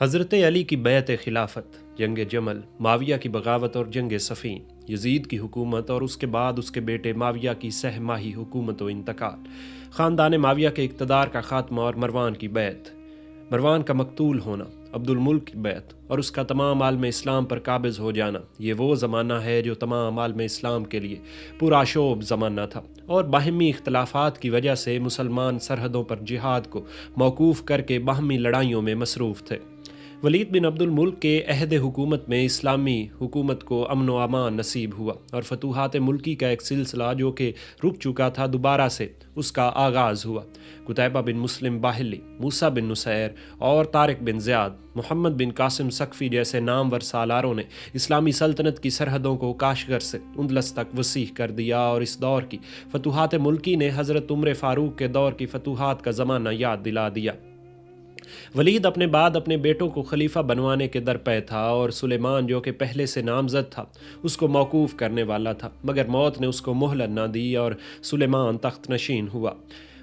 हज़रत अली की बैत खिलाफत, जंग जमल, माविया की बगावत और जंग सफ़ीन, यजीद की हुकूमत और उसके बाद उसके बेटे माविया की सहमाही हुकूमत व इंतकाल, ख़ानदान माविया के इक़्तिदार का ख़ात्मा और मरवान की बैत, मरवान का मकतूल होना, अब्दुल मुल्क की बैत और उसका तमाम आलम इस्लाम पर काबिज़ हो जाना। ये वो ज़माना है जो तमाम आलम इस्लाम के लिए पुराशोब ज़माना था और बाहमी इख्तलाफात की वजह से मुसलमान सरहदों पर जिहाद को मौकूफ़ करके बाहमी लड़ाइयों में मसरूफ़ थे। वलीद बिन अब्दुल मुल्क के अहद हुकूमत में इस्लामी हुकूमत को अमन व अमान नसीब हुआ और फतूहात मुल्की का एक सिलसिला जो कि रुक चुका था दोबारा से उसका आगाज़ हुआ। कुतैबा बिन मुस्लिम बाहिली, मूसा बिन नुसैर और तारिक बिन ज़ियाद, मोहम्मद बिन कासिम सक्फ़ी जैसे नामवर सालारों ने इस्लामी सल्तनत की सरहदों को काशगर से उंदलस तक वसीह कर दिया और इस दौर की फतूहात मुल्की ने हज़रत उमर फ़ारूक के दौर की फतूहात का ज़माना याद दिला दिया। वलीद अपने बाद अपने बेटों को खलीफा बनवाने के दर पे था और सुलेमान जो कि पहले से नामजद था उसको मौकूफ़ करने वाला था, मगर मौत ने उसको मोहलत ना दी और सुलेमान तख्त नशीन हुआ।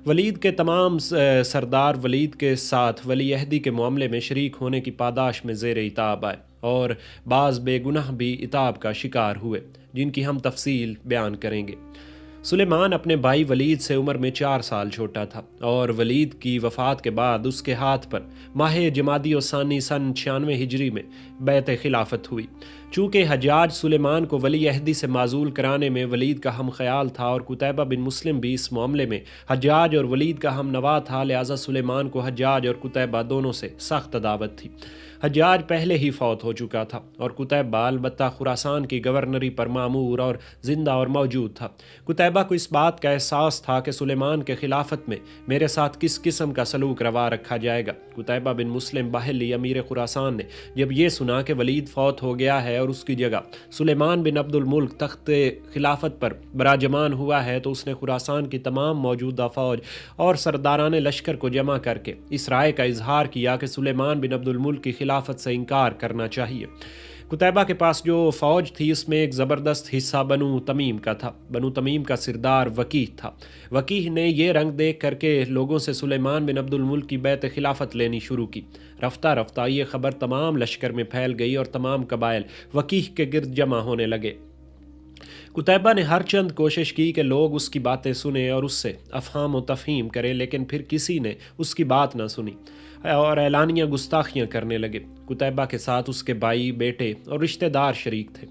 वलीद के तमाम सरदार वलीद के साथ वली अहदी के मामले में शरीक होने की पादाश में ज़ेर इताब आए और बाज़ बेगुनाह भी इताब का शिकार हुए, जिनकी हम तफसील बयान करेंगे। सुलेमान अपने भाई वलीद से उम्र में 4 साल छोटा था और वलीद की वफ़ात के बाद उसके हाथ पर माह जमादी सानी सन 96 हिजरी में बैत खिलाफत हुई। चूँकि हज्जाज सुलेमान को वली अहदी से माजूल कराने में वलीद का हम ख्याल था और कुतैबा बिन मुस्लिम भी इस मामले में हज्जाज और वलीद का हम नवा था, लिहाजा सुलेमान को हज्जाज और कुतैबा दोनों से सख्त दावत थी। हज्जाज पहले ही फौत हो चुका था और कुतैबा अलबत्ता खुरासान की गवर्नरी पर मामूर और ज़िंदा और मौजूद था। कुतैबा को इस बात का एहसास था कि सुलेमान के खिलाफत में मेरे साथ किस किस्म का सलूक रवा रखा जाएगा। कुतैबा बिन मुस्लिम बाहिली अमीर खुरासान ने जब ये सुना कि वलीद फौत हो गया है और उसकी जगह सुलेमान बिन अब्दुल मुल्क तख्त खिलाफत पर बराजमान हुआ है, तो उसने खुरासान की तमाम मौजूदा फ़ौज और सरदारान लश्कर को जमा करके इस राय का इजहार किया कि सुलेमान बिन अब्दुल मुल्क की खिलाफत से इनकार करना चाहिए। कुतैबा के पास जो फ़ौज थी उसमें एक ज़बरदस्त हिस्सा बनु तमीम का था। बनु तमीम का सिरदार वकीह था। वकीह ने यह रंग देख करके लोगों से सुलेमान बिन अब्दुल मुल्क की बैत खिलाफत लेनी शुरू की। रफ्ता रफ्ता ये ख़बर तमाम लश्कर में फैल गई और तमाम कबाइल वकीह के गिर्द जमा होने लगे। कुतैबा ने हर चंद कोशिश की कि लोग उसकी बातें सुने और उससे अफ़हाम व तफ़हीम करें, लेकिन फिर किसी ने उसकी बात ना सुनी और एलानिया गुस्ताखियाँ करने लगे। कुतैबा के साथ उसके भाई, बेटे और रिश्तेदार शरीक थे।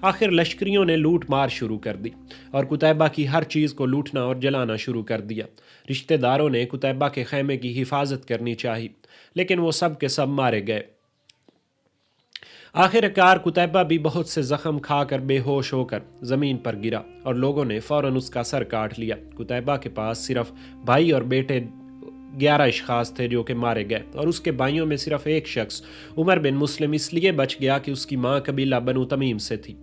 आखिर लश्करियों ने लूट मार शुरू कर दी और कुतैबा की हर चीज़ को लूटना और जलाना शुरू कर दिया। रिश्तेदारों ने कुतैबा के खैमे की हिफाजत करनी चाहिए, लेकिन वो सब के सब मारे गए। आखिरकार कुतैबा भी बहुत से जख्म खाकर बेहोश होकर ज़मीन पर गिरा और लोगों ने फ़ौरन उसका सर काट लिया। कुतैबा के पास सिर्फ भाई और बेटे 11 अशखास थे जो कि मारे गए और उसके भाइयों में सिर्फ एक शख्स उमर बिन मुस्लिम इसलिए बच गया कि उसकी माँ कबीला बनु तमीम से थी।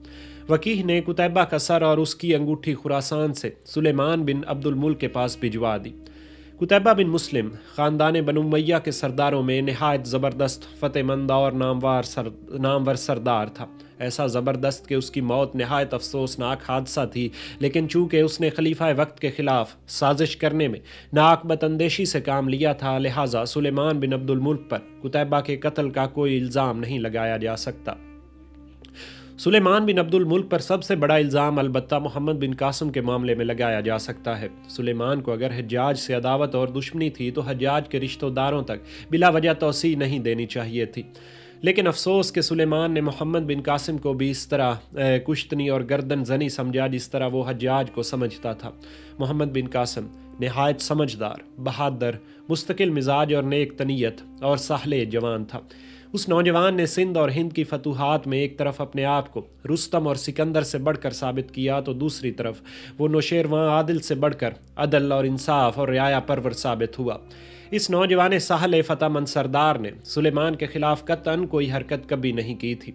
वकीह ने कुतैबा का सर और उसकी अंगूठी खुरासान से सुलेमान बिन अब्दुल मुल्क के पास भिजवा दी। कुतैबा बिन मुस्लिम ख़ानदान बनु उमय्या के सरदारों में नहायत ज़बरदस्त फ़तेहमंद और नामवर सरदार था। ऐसा ज़बरदस्त कि उसकी मौत नहायत अफसोसनाक हादसा थी, लेकिन चूँकि उसने खलीफा वक्त के ख़िलाफ़ साजिश करने में नाकबत अंदेशी से काम लिया था, लिहाजा सुलेमान बिन अब्दुल मुल्क पर कुतैबा के कत्ल का कोई इल्ज़ाम नहीं लगाया जा सकता। सुलेमान बिन अब्दुल मुल्क पर सबसे बड़ा इल्ज़ाम अलबत्ता मोहम्मद बिन कासिम के मामले में लगाया जा सकता है। सुलेमान को अगर हज्जाज से अदावत और दुश्मनी थी तो हज्जाज के रिश्तेदारों तक बिला वजह तौसी नहीं देनी चाहिए थी, लेकिन अफसोस कि सुलेमान ने मोहम्मद बिन कासिम को भी इस तरह कुश्तनी और गर्दन जनी समझा जिस तरह वो हज्जाज को समझता था। मोहम्मद बिन कासिम नहायत समझदार, बहादुर, मुस्तकिल मिजाज और नेक तनीयत और साहले जवान था। उस नौजवान ने सिंध और हिंद की फतूहात में एक तरफ अपने आप को रुस्तम और सिकंदर से बढ़कर साबित किया, तो दूसरी तरफ वो नौशेरवां आदिल से बढ़कर अदल और इंसाफ और रियाया परवर साबित हुआ। इस नौजवान साहल फतेहमंद सरदार ने सुलेमान के खिलाफ कतन कोई हरकत कभी नहीं की थी।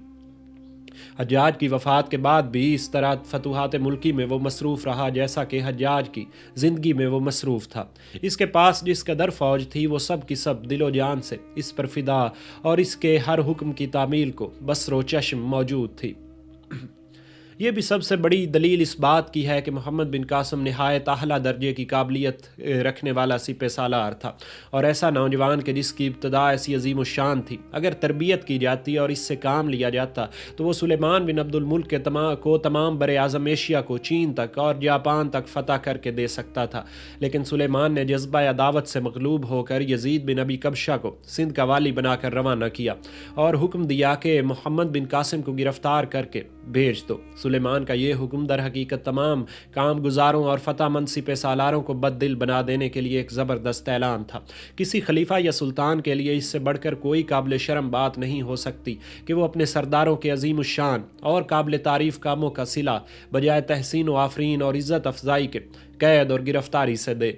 हज्जाज की वफ़ात के बाद भी इस तरह फतूहात मुल्की में वो मसरूफ़ रहा जैसा कि हज्जाज की ज़िंदगी में वो मसरूफ़ था। इसके पास जिस कदर फ़ौज थी वो सब की सब दिलो जान से इस पर फ़िदा और इसके हर हुक्म की तामील को बसरो चश्म मौजूद थी। ये भी सबसे बड़ी दलील इस बात की है कि मोहम्मद बिन कासिम नहायत आला दर्जे की काबिलियत रखने वाला सिपह सालार था और ऐसा नौजवान कि जिसकी इब्तदा ऐसी अजीम शान थी। अगर तरबियत की जाती और इससे काम लिया जाता तो वो सुलेमान बिन अब्दुल मुल्क के तमाम बर आज़म एशिया को चीन तक और जापान तक फ़तह करके दे सकता था। लेकिन सुलेमान ने जज्बा अदावत से मगलूब होकर यजीद बिन अबी कबशा को सिंध का वाली बनाकर रवाना किया और हुक्म दिया कि मोहम्मद बिन कासिम को गिरफ्तार करके भेज दो। सुलेमान का ये हुक्म दर हकीकत तमाम काम गुजारों और फतहमंद सिपह सालारों को बददिल बना देने के लिए एक ज़बरदस्त ऐलान था। किसी खलीफा या सुल्तान के लिए इससे बढ़कर कोई काबिल शर्म बात नहीं हो सकती कि वो अपने सरदारों के अजीम शान और काबिल तारीफ़ कामों का सिला बजाय तहसीन व आफरीन और इज़्ज़त अफजाई के कैद और गिरफ्तारी से दे।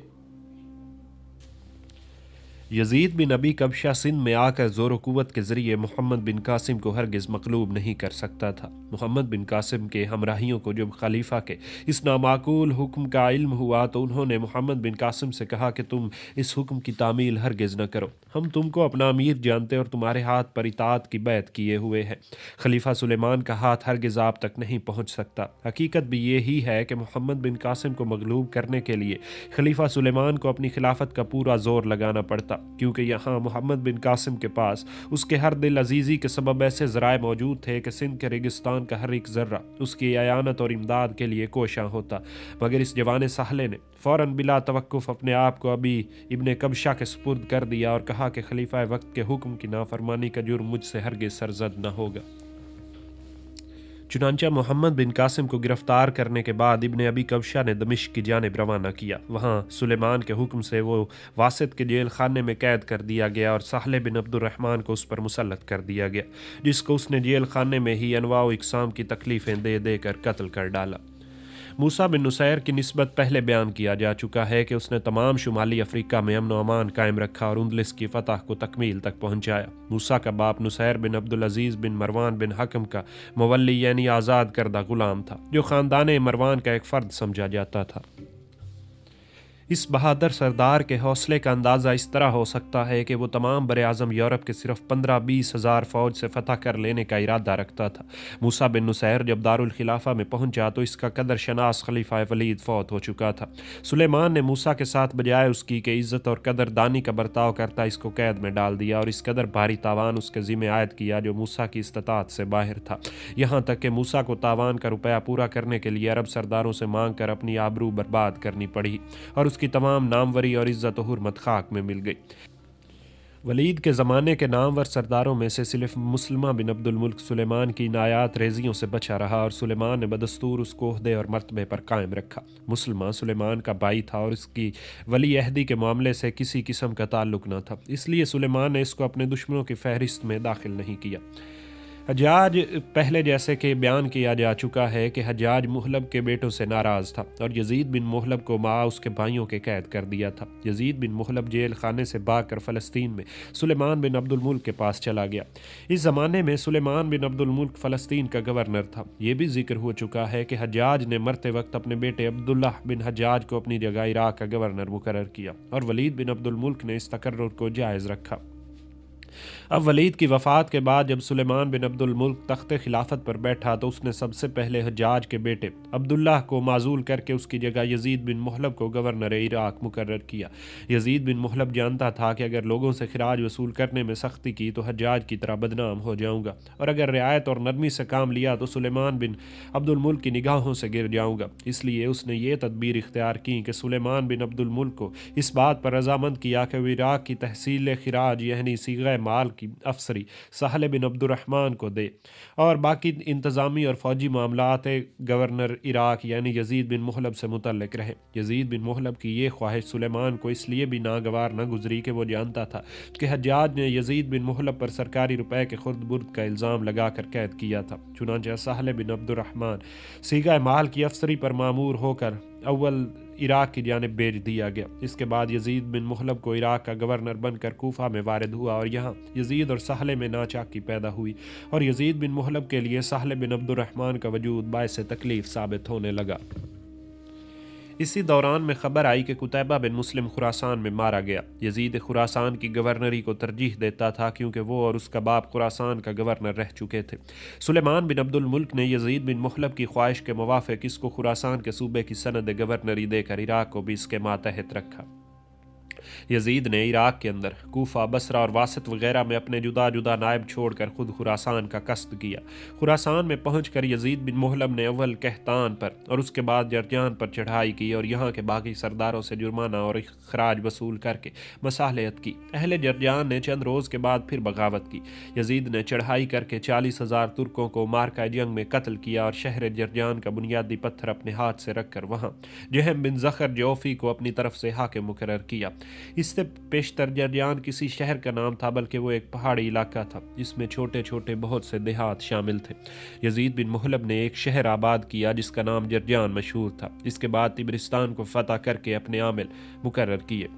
यजीद बिन अबी कबशा सिंध में आकर ज़ोर क़ुव्वत के ज़रिए मोहम्मद बिन कासिम को हरगिज़ मकलूब नहीं कर सकता था। मोहम्मद बिन कासिम के हमराहियों को जब खलीफा के इस नामाकूल हुक्म का इल्म हुआ तो उन्होंने मोहम्मद बिन कासिम से कहा कि तुम इस हुक्म की तामील हरगिज़ न करो, हम तुमको अपना अमीर जानते और तुम्हारे हाथ पर इताअत की बैत किए हुए हैं। खलीफा सुलेमान का हाथ हरगिज़ आप तक नहीं पहुँच सकता। हकीकत भी यही है कि मोहम्मद बिन कासिम को मगलूब करने के लिए खलीफा सुलेमान को अपनी खिलाफत का पूरा जोर लगाना पड़ता, क्योंकि यहाँ मोहम्मद बिन कासिम के पास उसके हर दिल अजीज़ी के सबब ऐसे ज़राए मौजूद थे कि सिंध के रेगिस्तान का हर एक ज़र्रा उसकी अयानत और इमदाद के लिए कोशां होता। मगर इस जवान साहले ने फ़ौरन बिला तवक्कुफ़ अपने आप को अभी इब्ने कबशा के सुपुर्द कर दिया और कहा कि खलीफा वक्त के हुक्म की नाफरमानी का जुर्म मुझसे हरगिज़ सरजद न होगा। चुनांचा मोहम्मद बिन कासिम को गिरफ्तार करने के बाद इब्ने अबी कबशा ने दमिश्क की जानिब रवाना किया। वहाँ सुलेमान के हुक्म से वो वासित के जेल खाने में कैद कर दिया गया और साहले बिन अब्दुर्रहमान को उस पर मुसल्लत कर दिया गया, जिसको उसने जेल खाने में ही अनवा व इकसाम की तकलीफ़ें दे दे कर कत्ल कर डाला। मूसा बिन नुसैर की निस्बत पहले बयान किया जा चुका है कि उसने तमाम शुमाली अफ्रीका में अमन अमान कायम रखा और उंदलिस की फतह को तकमील तक पहुँचाया। मूसा का बाप नुसैर बिन अब्दुल अजीज़ बिन मरवान बिन हकम का मवल्ली यानी आज़ाद करदा गुलाम था, जो ख़ानदान मरवान का एक फ़र्द समझा जाता था। इस बहादुर सरदार के हौसले का अंदाज़ा इस तरह हो सकता है कि वो तमाम बर आज़म यूरोप के सिर्फ 15-20 हज़ार फ़ौज से फतह कर लेने का इरादा रखता था। मूसा बिन नुसैर जब दारुल खिलाफा में पहुंचा तो इसका कदर शनास खलीफा वलीद फौत हो चुका था। सुलेमान ने मूसा के साथ बजाय उसकी के इज़्ज़त और कदरदानी का बर्ताव करता इसको कैद में डाल दिया और इस कदर भारी तावान उसके ज़िम्मे आयद किया जो मूसा की इस्तात से बाहर था। यहाँ तक कि मूसा को तावान का रुपया पूरा करने के लिए अरब सरदारों से मांग कर अपनी आबरू बर्बाद करनी पड़ी और की तमाम नामवरी और इज्जत हुर्मत खाक में मिल गई। वलीद के ज़माने के नामवर सरदारों में से सिर्फ मुस्लिमा बिन अब्दुल मुल्क सुलेमान की नायात रेजियों से बचा रहा और सुलेमान ने बदस्तूर उसको ओहदे और मर्तबे पर कायम रखा। मुस्लिमा सुलेमान का भाई था और इसकी वली अहदी के मामले से किसी किस्म का ताल्लुक न था, इसलिए सुलेमान ने इसको अपने दुश्मनों की फहरिस्त में दाखिल नहीं किया। हज्जाज पहले जैसे कि बयान किया जा चुका है कि हज्जाज मुहलब के बेटों से नाराज़ था और यजीद बिन मुहलब को माँ उसके भाइयों के कैद कर दिया था। यजीद बिन मुहलब जेल खाने से भागकर फ़लस्तीन में सुलेमान बिन अब्दुल मुल्क के पास चला गया। इस ज़माने में सुलेमान बिन अब्दुल मुल्क फ़लस्तीन का गवर्नर था। ये भी जिक्र हो चुका है कि हज्जाज ने मरते वक्त अपने बेटे अब्दुल्लाह बिन हज्जाज को अपनी जगह इराक़ का गवर्नर मुकर्रर किया और वलीद बिन अब्दुल मुल्क ने इस तकर्रुर को जायज़ रखा। अब वलीद की वफ़ात के बाद जब सुलेमान बिन अब्दुल मुल्क तख्त खिलाफत पर बैठा तो उसने सबसे पहले हज्जाज के बेटे अब्दुल्लाह को माजूल करके उसकी जगह यजीद बिन मुहलब को गवर्नर इराक़ मुकर्रर किया। यजीद बिन मुहलब जानता था कि अगर लोगों से खराज वसूल करने में सख्ती की तो हज्जाज की तरह बदनाम हो जाऊँगा और अगर रियायत और नरमी से काम लिया तो सुलेमान बिन अब्दुल मुल्क की निगाहों से गिर जाऊँगा। इसलिए उसने ये तदबीर इख्तियार की कि सुलेमान बिन अब्दुल मुल्क को इस बात पर रजामंद किया कि वो इराक़ की तहसील खराज यानी सीग़े माल की अफसरी साहले बिन अब्दुर्रहमान को दे और बाकी इंतज़ामी और फ़ौजी मामलात गवर्नर इराक़ यानी यजीद बिन मुहलब से मुतल्लिक़ रहे। यजीद बिन मुहलब की ये ख्वाहिश सुलेमान को इसलिए भी नागवार न गुजरी कि वो जानता था कि हज्जाज ने यजीद बिन मुहलब पर सरकारी रुपए के खुर्द बुर्द का इल्ज़ाम लगा कर कैद किया था। चुनांचे साहले बिन अब्दुर्रहमान सीगा माल की अफसरी पर मामूर होकर अव्वल इराक़ की जानिब भेज दिया गया। इसके बाद यजीद बिन मुहलब को इराक़ का गवर्नर बनकर कूफा में वारिद हुआ और यहाँ यजीद और साहले में नाचाकी पैदा हुई और यजीद बिन मुहलब के लिए साहले बिन अब्दुर्रहमान का वजूद बायस तकलीफ़ साबित होने लगा। इसी दौरान में खबर आई कि कुतैबा बिन मुस्लिम खुरासान में मारा गया। यजीद खुरासान की गवर्नरी को तरजीह देता था क्योंकि वो और उसका बाप खुरासान का गवर्नर रह चुके थे। सुलेमान बिन अब्दुल मुल्क ने यजीद बिन मुखलब की ख्वाहिश के मुवाफिक इसको खुरासान के सूबे की सनद गवर्नरी देकर इराक को भी इसके मातहत रखा। यजीद ने इराक के अंदर कूफा, बसरा और वासित वगैरह में अपने जुदा जुदा नायब छोड़कर खुद खुरासान का कस्द किया। खुरासान में पहुंचकर यजीद बिन मुहलब ने अव्वल कहतान पर और उसके बाद जरजान पर चढ़ाई की और यहाँ के बाकी सरदारों से जुर्माना और खराज वसूल करके मसालहत की। अहले जरजान ने चंद रोज़ के बाद फिर बगावत की। यजीद ने चढ़ाई करके 40,000 तुर्कों को मारका जंग में कत्ल किया और शहर जरजान का बुनियादी पत्थर अपने हाथ से रखकर वहाँ जहम बिन ज़खर जोफ़ी को अपनी तरफ से हाकिम मुकर्रर किया। इससे पेशतर जरजान किसी शहर का नाम था, बल्कि वो एक पहाड़ी इलाका था जिसमें छोटे छोटे बहुत से देहात शामिल थे। यजीद बिन मुहलब ने एक शहर आबाद किया जिसका नाम जरजान मशहूर था। इसके बाद तिब्रिस्तान को फतह करके अपने आमिल मुकर्रर किए।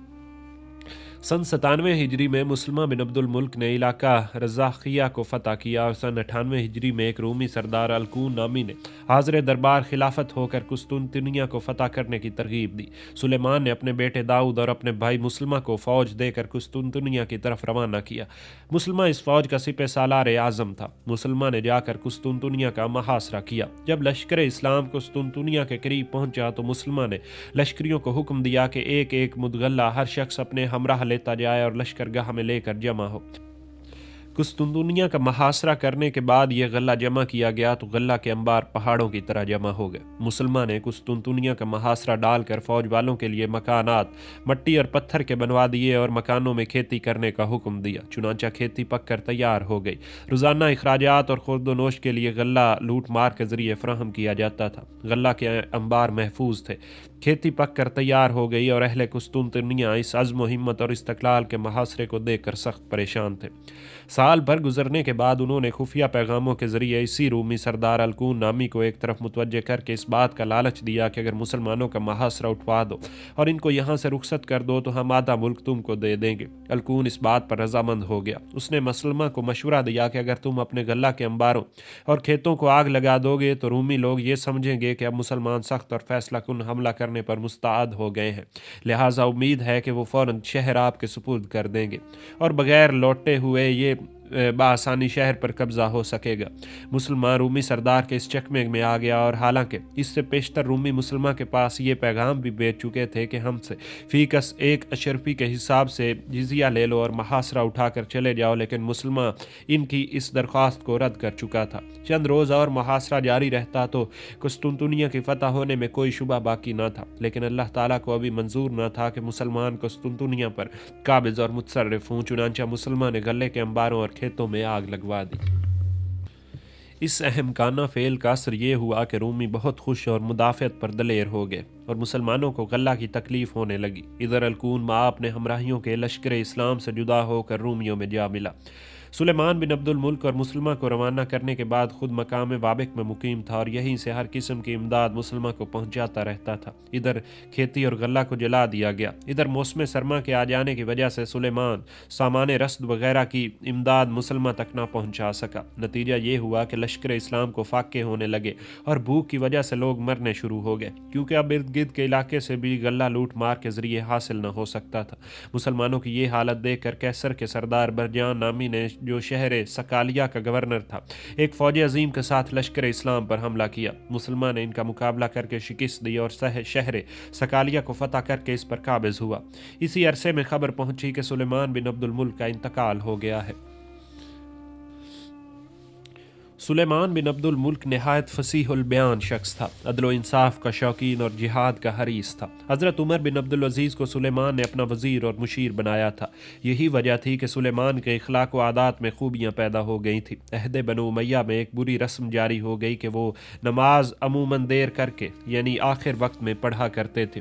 सन 97 हिजरी में मुसलमान बिन अब्दुल मुल्क ने इलाका रज़ाखिया को फतह किया और सन 98 हिजरी में एक रूमी सरदार अलकून नामी ने हाज़िर दरबार खिलाफत होकर कुस्तुनतुनिया को फतह करने की तरगीब दी। सुलेमान ने अपने बेटे दाऊद और अपने भाई मुसलमा को फ़ौज देकर कुस्तुनतुनिया की तरफ रवाना किया। मुसलमा इस फ़ौज का सिपह सालार आज़म था। मुसलमा ने जाकर कुस्तुनतुनिया का मुहासरा किया। जब लश्कर इस्लाम कुस्तुनतुनिया के करीब पहुंचा तो मुसलमा ने लश्करियों को हुक्म दिया कि एक एक मुदगल्ला हर शख्स अपने हमराह लेता जाए और लश्करगाह में लेकर जमा हो। कुस्तुनतुनिया का मुहासरा करने के बाद यह गल्ला जमा किया गया तो गल्ला के अंबार पहाड़ों की तरह जमा हो गए। मुसलमान ने कुस्तुनतुनिया का मुहासरा डालकर फौज वालों के लिए मकानात मट्टी और पत्थर के बनवा दिए और मकानों में खेती करने का हुक्म दिया। चुनांचा खेती पककर तैयार हो गई। रोज़ाना अखराजात और खुर्दोनोश के लिए गल्ला लूट मार के जरिए फ्राहम किया जाता था। गल्ला के अंबार महफूज थे। खेती पक कर तैयार हो गई और अहले कुस्तुनतुनिया इस अज़्म हिम्मत और इस्तक़लाल के मुहासरे को देखकर सख्त परेशान थे। साल भर गुजरने के बाद उन्होंने खुफिया पैगामों के जरिए इसी रूमी सरदार अलकून नामी को एक तरफ मुतवज्जे करके इस बात का लालच दिया कि अगर मुसलमानों का मुहासरा उठवा दो और इनको यहाँ से रुखसत कर दो तो हम आधा मुल्क तुमको दे देंगे। अलकून इस बात पर रजामंद हो गया। उसने मुसलमा को मशवरा दिया कि अगर तुम अपने गल्ला के अंबारों और खेतों को आग लगा दोगे तो रूमी लोग ये समझेंगे कि अब मुसलमान सख्त और फैसला कुन हमला करने पर मुस्तैद हो गए हैं, लिहाजा उम्मीद है कि वो फौरन शहर आपके सुपुर्द कर देंगे और बगैर लौटे हुए ये बासानी शहर पर कब्जा हो सकेगा। मुसलमान रूमी सरदार के इस चकमे में आ गया और हालांकि इससे पेशतर रूमी मुसलमान के पास ये पैगाम भी भेज चुके थे कि हमसे फीकस 1 अशरफी के हिसाब से जिजिया ले लो और मुहासरा उठाकर चले जाओ, लेकिन मुसलमान इनकी इस दरख्वास्त को रद्द कर चुका था। चंद रोज़ और मुहासरा जारी रहता तो कुस्तुनतुनिया की फतह होने में कोई शुबा बाकी न था, लेकिन अल्लाह ताला को अभी मंजूर न था कि मुसलमान कुस्तुनतुनिया पर काबिज और मुतसर्रिफ हों। चुनांचा मुसलमान ने गले के अंबारों और खेतों में आग लगवा दी। इस अहमकाना फेल का असर ये हुआ कि रूमी बहुत खुश और मुदाफ़त पर दलेर हो गए और मुसलमानों को गल्ला की तकलीफ होने लगी। इधर अलकून माँ अपने हमराहियों के लश्कर इस्लाम से जुदा होकर रूमियों में जा मिला। सुलेमान बिन अब्दुल मुल्क और मुसलमा को रवाना करने के बाद खुद मकाम वाबिक में मुकीम था और यहीं से हर किस्म की इमदाद मुसलमा को पहुंचाता रहता था। इधर खेती और गल्ला को जला दिया गया। इधर मौसम सरमा के आ जाने की वजह से सुलेमान सामान रस्द वगैरह की इमदाद मुसलमा तक ना पहुंचा सका। नतीजा ये हुआ कि लश्कर इस्लाम को फाके होने लगे और भूख की वजह से लोग मरने शुरू हो गए, क्योंकि अब इर्द गिर्द के इलाके से भी गल्ला लूट मार के जरिए हासिल न हो सकता था। मुसलमानों की ये हालत देख कर कैसर के सरदार बरजान नामी ने, जो शहर सकालिया का गवर्नर था, एक फौज अजीम के साथ लश्कर इस्लाम पर हमला किया। मुसलमान ने इनका मुकाबला करके शिकस्त दी और शहर सकालिया को फतह करके इस पर काबिज हुआ। इसी अरसे में खबर पहुंची कि सुलेमान बिन अब्दुल मुल्क का इंतकाल हो गया है। सुलेमान बिन अब्दुल मुल्क नहायत फसीहुल बयान शख्स था, अदल इंसाफ का शौकीन और जिहाद का हरीस था। हज़रत उमर बिन अब्दुल अजीज़ को सुलेमान ने अपना वज़ीर और मुशीर बनाया था। यही वजह थी कि सुलेमान के इखलाक व आदात में खूबियाँ पैदा हो गई थी। अहद बनु उमय्या में एक बुरी रस्म जारी हो गई कि वो नमाज अमूमन देर करके यानी आखिर वक्त में पढ़ा करते थे।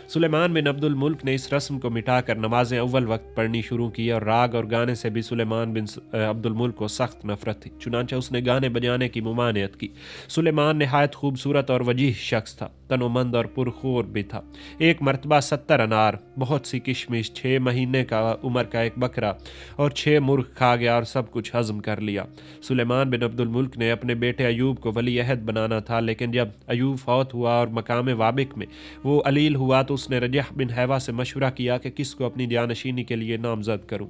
सुलेमान बिन अब्दुल मुल्क ने इस रस्म को मिटाकर नमाजें अव्वल वक्त पढ़नी शुरू की और राग और गाने से भी सुलेमान बिन अब्दुल मुल्क को सख्त नफरत थी। चुनांचे उसने गाने बजाने की मुमानियत की। सुलेमान नहायत खूबसूरत और वजीह शख्स था, तनोमंद और पुरखोर भी था। एक मरतबा 70 अनार, बहुत सी किशमिश, 6 महीने का उम्र का एक बकरा और 6 मुर्ग खा गया और सब कुछ हजम कर लिया। सुलेमान बिन अब्दुल मुल्क ने अपने बेटे अयूब को वली अहद बनाना था, लेकिन जब अयूब फौत हुआ और मकाम वाबिक में वो अलील हुआ तो उसने रजह बिन हैवा से मशवरा किया कि किसको अपनी जानशीनी के लिए नामजद करूं।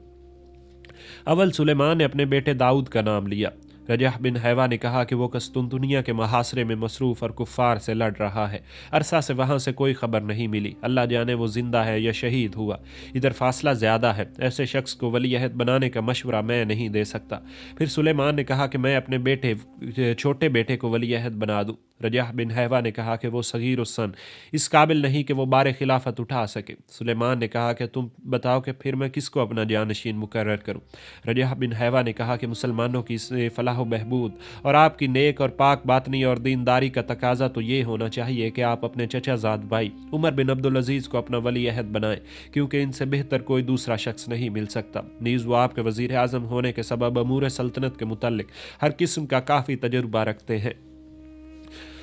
अव्वल सुलेमान ने अपने बेटे दाऊद का नाम लिया। रजह बिन हैवा ने कहा कि वो कस्तुनतुनिया के मुहासरे में मसरूफ़ और कुफ़ार से लड़ रहा है। अरसा से वहाँ से कोई खबर नहीं मिली, अल्लाह जाने वो जिंदा है या शहीद हुआ। इधर फासला ज़्यादा है, ऐसे शख्स को वली अहद बनाने का मशवरा मैं नहीं दे सकता। फिर सुलेमान ने कहा कि मैं अपने छोटे बेटे को वली अहद बना दूँ। रजह बिन हैवा ने कहा कि वो सगीर उसन, इस काबिल नहीं कि वो बार खिलाफत उठा सके। सुलेमान ने कहा कि तुम बताओ कि फिर मैं किसको अपना जानशीन मुकर्रर करूँ। रजह बिन हैवा ने कहा कि मुसलमानों की फलाह बहबूद और आपकी नेक और पाक बातनी और दीनदारी का तकाजा तो ये होना चाहिए कि आप अपने चचाजाद भाई उमर बिन अब्दुल अजीज़ को अपना वली अहद बनाएं, क्योंकि इनसे बेहतर कोई दूसरा शख्स नहीं मिल सकता। नीज़ वो आपके वज़ीर आज़म होने के सबब अमूर सल्तनत के मुतल्लिक हर किस्म का काफ़ी तजुर्बा रखते हैं।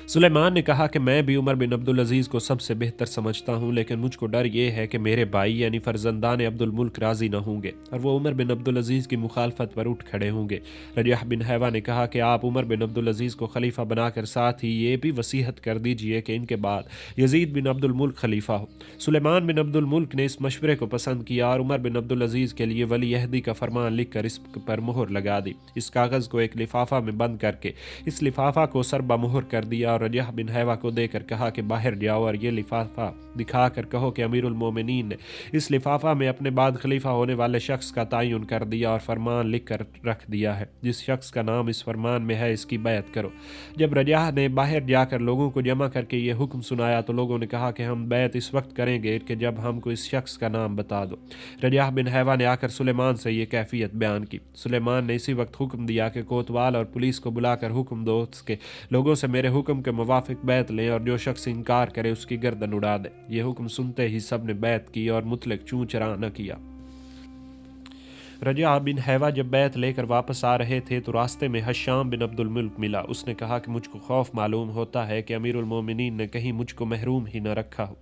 सुलेमान ने कहा कि मैं भी उमर बिन अब्दुल अजीज़ को सबसे बेहतर समझता हूँ, लेकिन मुझको डर ये है कि मेरे भाई यानी फर्जंदान अब्दुल मुल्क राज़ी न होंगे और वो उमर बिन अब्दुल अजीज़ की मुखालफत पर उठ खड़े होंगे। रजह बिन हैवा ने कहा कि आप उमर बिन अब्दुल अजीज़ को खलीफा बनाकर साथ ही ये भी वसीहत कर दीजिए कि इनके बाद यजीद बिन अब्दुल मुल्क खलीफा हो। सुलेमान बिन अब्दुल मुल्क ने इस मशवरे को पसंद किया और उमर बिन अब्दुल अजीज़ के लिए वली अहदी का फरमान लिख कर इस पर मोहर लगा दी। इस कागज़ को एक लिफाफा में बंद करके इस लिफाफा को सरबा मोहर कर दिया और रजह बिन हैवा को देकर कहा कि बाहर जाओ और ये लिफाफा दिखा कर कहो कि अमीरुल मोमिनीन ने इस लिफाफा में अपने बाद खलीफा होने वाले शख्स का तयन कर दिया और फरमान लिख कर रख दिया है। जिस शख्स का नाम इस फरमान में है इसकी बैत करो। जब रजाह ने बाहर जाकर लोगों को जमा करके ये हुक्म सुनाया तो लोगों ने कहा कि हम बैत इस वक्त करेंगे कि जब हमको इस शख्स का नाम बता दो। रजाह बिन हैवा ने आकर सुलेमान से ये कैफियत बयान की। सुलेमान ने इसी वक्त हुक्म दिया कि कोतवाल और पुलिस को बुलाकर हुक्म दो के लोगों से मेरे हुक्म के मुवाफिक बैत लें और जो शख्स इनकार करे उसकी गर्दन उड़ा दे। ये हुक्म सुनते ही सब ने बैत की और मुतलक चूं चरा न किया। रजा बिन हैवा जब बैत लेकर वापस आ रहे थे तो रास्ते में हशाम बिन अब्दुल मुल्क मिला। उसने कहा कि मुझको खौफ मालूम होता है कि अमीरुल मोमिनीन ने कहीं मुझको महरूम ही न रखा हो।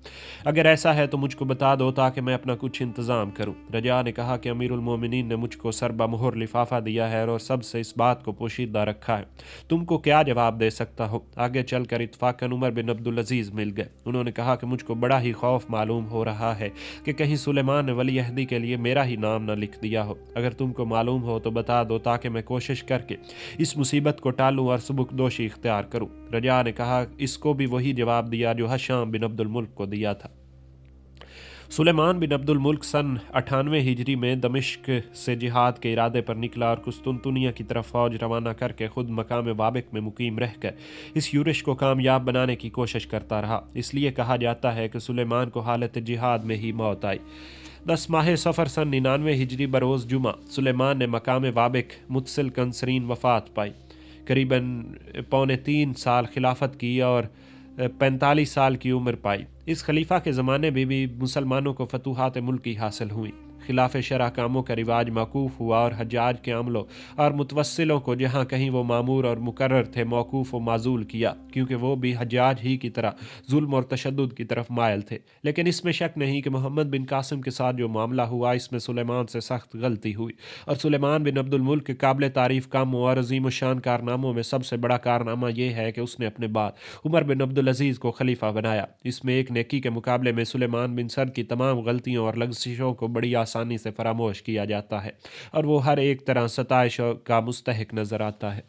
अगर ऐसा है तो मुझको बता दो ताकि मैं अपना कुछ इंतज़ाम करूं। रजा ने कहा कि अमीरुल मोमिनीन ने मुझको सरबा मोहर लिफाफा दिया है और सबसे इस बात को पोशीदा रखा है। तुमको क्या जवाब दे सकता हो। आगे चलकर इत्फाकन उमर बिन अब्दुल अजीज़ मिल गए। उन्होंने कहा कि मुझको बड़ा ही खौफ मालूम हो रहा है कि कहीं सुलेमान ने वली अहदी के लिए मेरा ही नाम न लिख दिया हो। अगर तुमको मालूम हो तो बता दो ताकि मैं कोशिश करके इस मुसीबत को टालूं और सुबुकदोशी इख्तियार करूं। रजा ने कहा इसको भी वही जवाब दिया जो हशाम बिन अब्दुल मुल्क को दिया था। सुलेमान बिन अब्दुल मुल्क सन 98 हिजरी में दमिश्क से जिहाद के इरादे पर निकला और कुस्तुनतुनिया की तरफ फौज रवाना करके खुद मकाम वाबिक में मुकीम रहकर इस यूरिश को कामयाब बनाने की कोशिश करता रहा। इसलिए कहा जाता है कि सुलेमान को हालत जिहाद में ही मौत आई। 10 माह सफ़र सन 99 हिजरी बरोज़ जुमा सुलेमान ने मकाम वाबिक मुतसिल कंसरीन वफ़ात पाई। करीबन 3.25 साल खिलाफत की और 45 साल की उम्र पाई। इस खलीफा के ज़माने में भी मुसलमानों को फतूहात मुल्की हासिल हुई। खिलाफ शरह कामों का रिवाज मौकूफ़ हुआ और हज्जाज के अमलों और मुतवस्सिलों को जहाँ कहीं वो मामूर और मुकर्रर थे मौकूफ़ व माजूल किया, क्योंकि वो भी हज्जाज ही की तरह जुल्म और तशद्दुद की तरफ मायल थे। लेकिन इसमें शक नहीं कि मोहम्मद बिन कासिम के साथ जो मामला हुआ इसमें सुलेमान से सख्त गलती हुई और सुलेमान बिन अब्दुल मुल्क के काबिल तारीफ़ कामों और अजीम शान कारनामों में सबसे बड़ा कारनामा यह है कि उसने अपने बाद उमर बिन अब्दुल अजीज़ को खलीफा बनाया। इसमें एक नेकी के मुकाबले में सुलेमान बिन सर की तमाम गलतियों और लग़ज़िशों को बड़ी आसानी से फरामोश किया जाता है और वो हर एक तरह सताइश का मुस्तहिक नज़र आता है।